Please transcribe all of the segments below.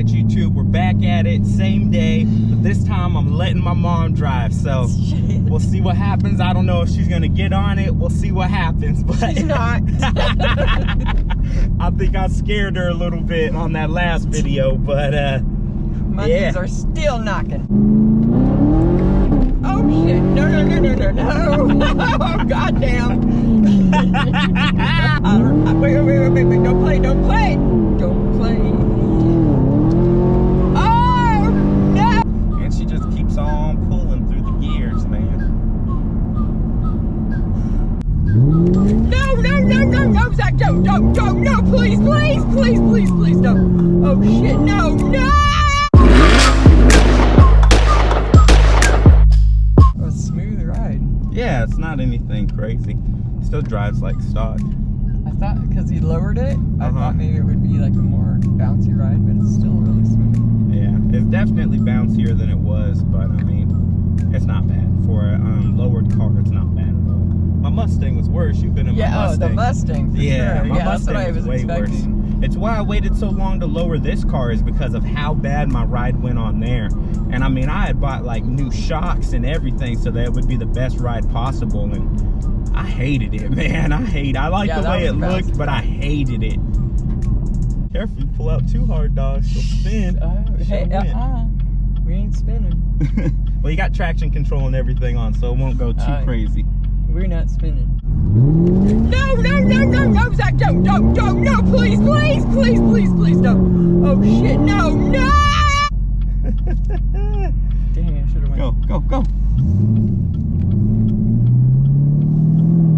right, YouTube, we're back at it, same day, but this time I'm letting my mom drive, so we'll see what happens. I don't know if she's gonna get on it. We'll see what happens, but she's not. I think I scared her a little bit on that last video, but my knees are still knocking. Oh shit! No! Oh goddamn! Wait! Don't play! Don't play! Oh no! And she just keeps on pulling through the gears, man. No! Zach, don't! No! Please, no! Oh shit! No! Yeah, it's not anything crazy. Still drives like stock. I thought because he lowered it, I thought maybe it would be like a more bouncy ride, but it's still really smooth. Yeah, it's definitely bouncier than it was, but I mean, it's not bad. For a lowered car, it's not bad at all. My Mustang was worse. You've been in my Mustang. Oh, the Mustang, for sure. My Mustang that's what I was way expecting. worse. It's why I waited so long to lower this car, is because of how bad my ride went on there. And I mean, I had bought like new shocks and everything so that it would be the best ride possible, and I hated it, man. I like the way it looked, but I hated it. Careful, you pull out too hard, dog. She'll spin. Hey, we ain't spinning. Well, you got traction control and everything on, so it won't go too crazy. We're not spinning. No, Zach, don't, no, please, don't. Oh shit, no. Dang, I should have went. Go.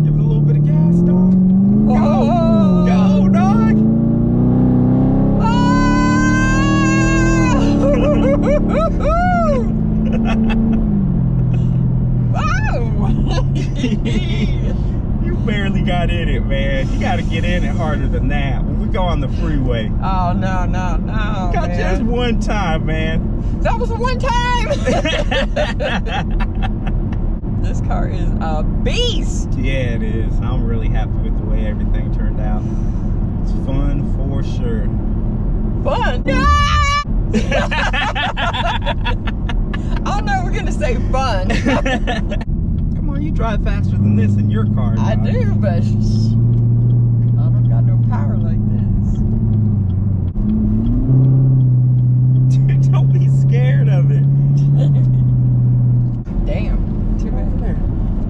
Give it a little bit of gas, dog. Go, dog. You barely got in it, man. You got to get in it harder than that. When we go on the freeway. Oh, no. Got just one time, man. That was one time. This car is a beast. Yeah, it is. I'm really happy with the way everything turned out. It's fun for sure. Fun? Oh no, we're gonna say fun. Come on, you drive faster than this in your car, dog. I do, but I don't got no power like this. Dude, don't be scared of it. Damn, too bad there.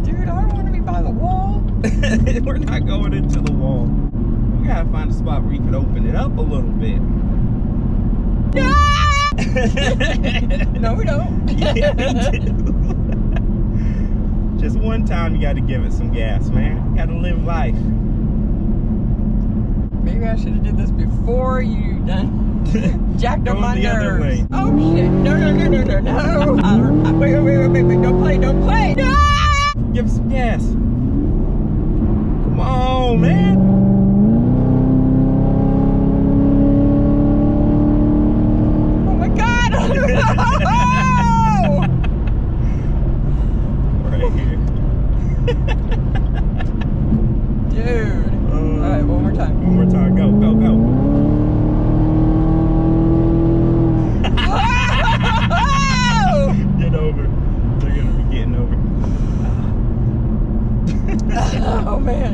Dude, I don't want to be by the wall. We're not going into the wall. We gotta find a spot where you can open it up a little bit. No! No, we don't. Yeah, we do. Just one time you gotta give it some gas, man. You gotta live life. Maybe I should have did this before you done jacked up my nerves. Oh shit, no. Wait, don't play. No! Give it some gas. Come on, man. Right here. Dude. Alright, one more time. Go. Get over. They're gonna be getting over. Oh man.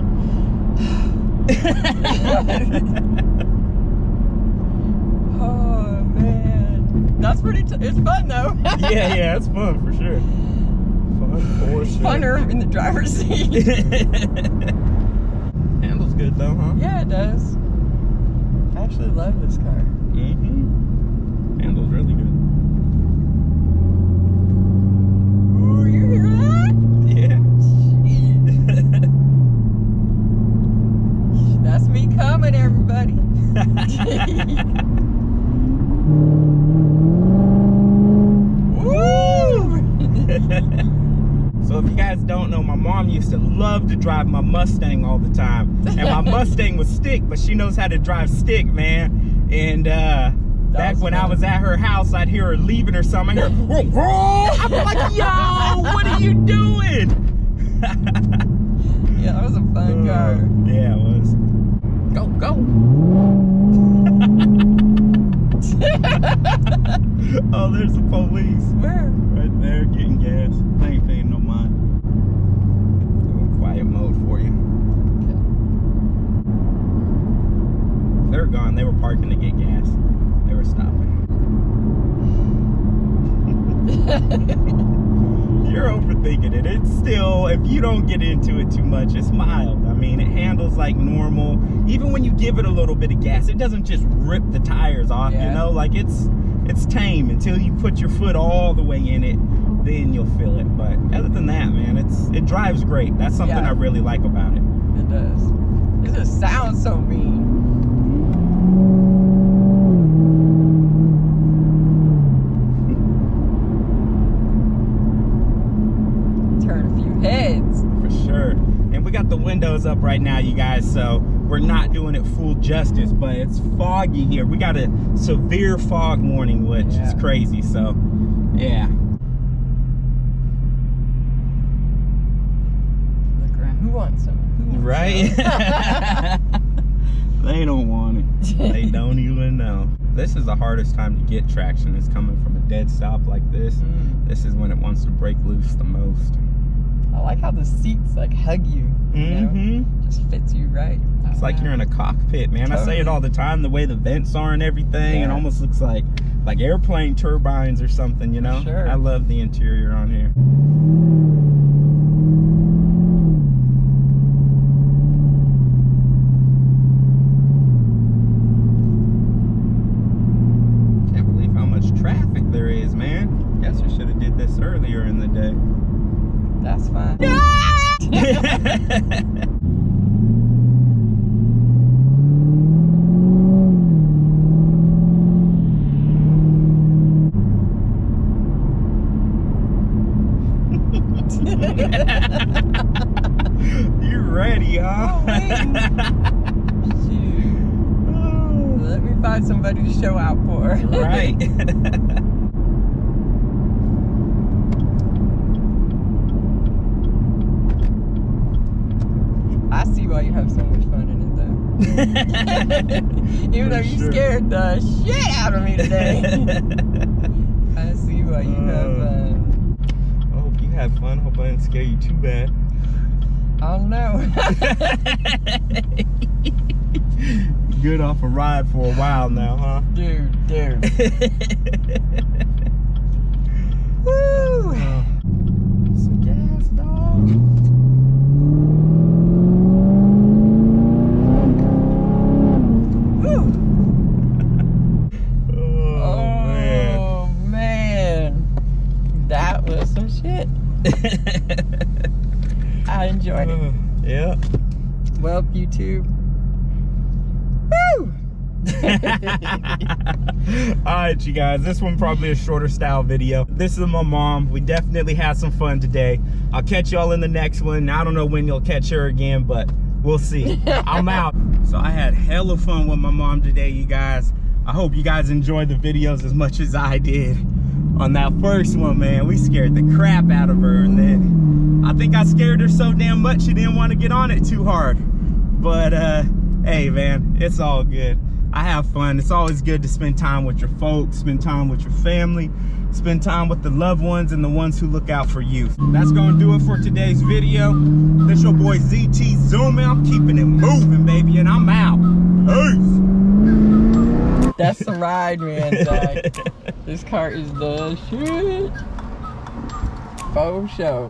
Oh man. That's pretty it's fun though. Yeah, it's fun for sure. Funner in the driver's seat. Handles good though, huh? Yeah, it does. I actually love this car. Handles really good. Ooh, you hear that? Yeah. That's me coming, everybody. So if you guys don't know, my mom used to love to drive my Mustang all the time. And my Mustang was stick, but she knows how to drive stick, man. And back when I was at her house, I'd hear her leaving or something. I hear, whoa. I'm like, yo, what are you doing? Yeah, that was a fun car. Yeah, it was. Go. Oh, there's the police. Where? Right there, getting gas. They ain't paying no mind. Doing quiet mode for you. They're gone. They were parking to get gas. They were stopping. You're overthinking it. It's still, if you don't get into it too much, it's mild. I mean, it handles like normal. Even when you give it a little bit of gas, it doesn't just rip the tires off, you know? Like it's tame until you put your foot all the way in it, then you'll feel it. But other than that, man, it drives great. That's something I really like about it. It does. It just sounds so mean. Heads for sure. And we got the windows up right now, you guys, so we're not doing it full justice, but it's foggy here. We got a severe fog warning, which is crazy. So yeah, look around. Who wants some? Right? They don't want it. They don't even know. This is the hardest time to get traction. It's coming from a dead stop like this. This is when it wants to break loose the most. I like how the seats like hug you. You know? Just fits you right. It's like you're in a cockpit, man. Totally. I say it all the time. The way the vents are and everything, it almost looks like airplane turbines or something. You know. Sure. I love the interior on here. Can't believe how much traffic there is, man. Guess we should have did this earlier in the day. That's fine. You ready, huh? Shoot. Let me find somebody to show out for. Right. I see why you have so much fun in it, though. Even though you scared the shit out of me today. I see why you have fun. I hope you have fun. Hope I didn't scare you too bad. I don't know. Good off a ride for a while now, huh? Dude. Woo! Some gas, dog. I enjoyed it. Yeah. Well, YouTube. Woo! Alright, you guys, this one probably a shorter style video. This is my mom. We definitely had some fun today. I'll catch y'all in the next one. I don't know when you'll catch her again, but we'll see. I'm out. So I had hella fun with my mom today, you guys. I hope you guys enjoyed the videos as much as I did. On that first one, man, we scared the crap out of her, and then I think I scared her so damn much she didn't want to get on it too hard. But hey, man, it's all good. I have fun. It's always good to spend time with your folks, spend time with your family, spend time with the loved ones and the ones who look out for you. That's gonna do it for today's video. This your boy ZT Zoomin. I'm keeping it moving, baby, and I'm out. Peace. That's the ride, man, Zach. This car is the shit. Faux show.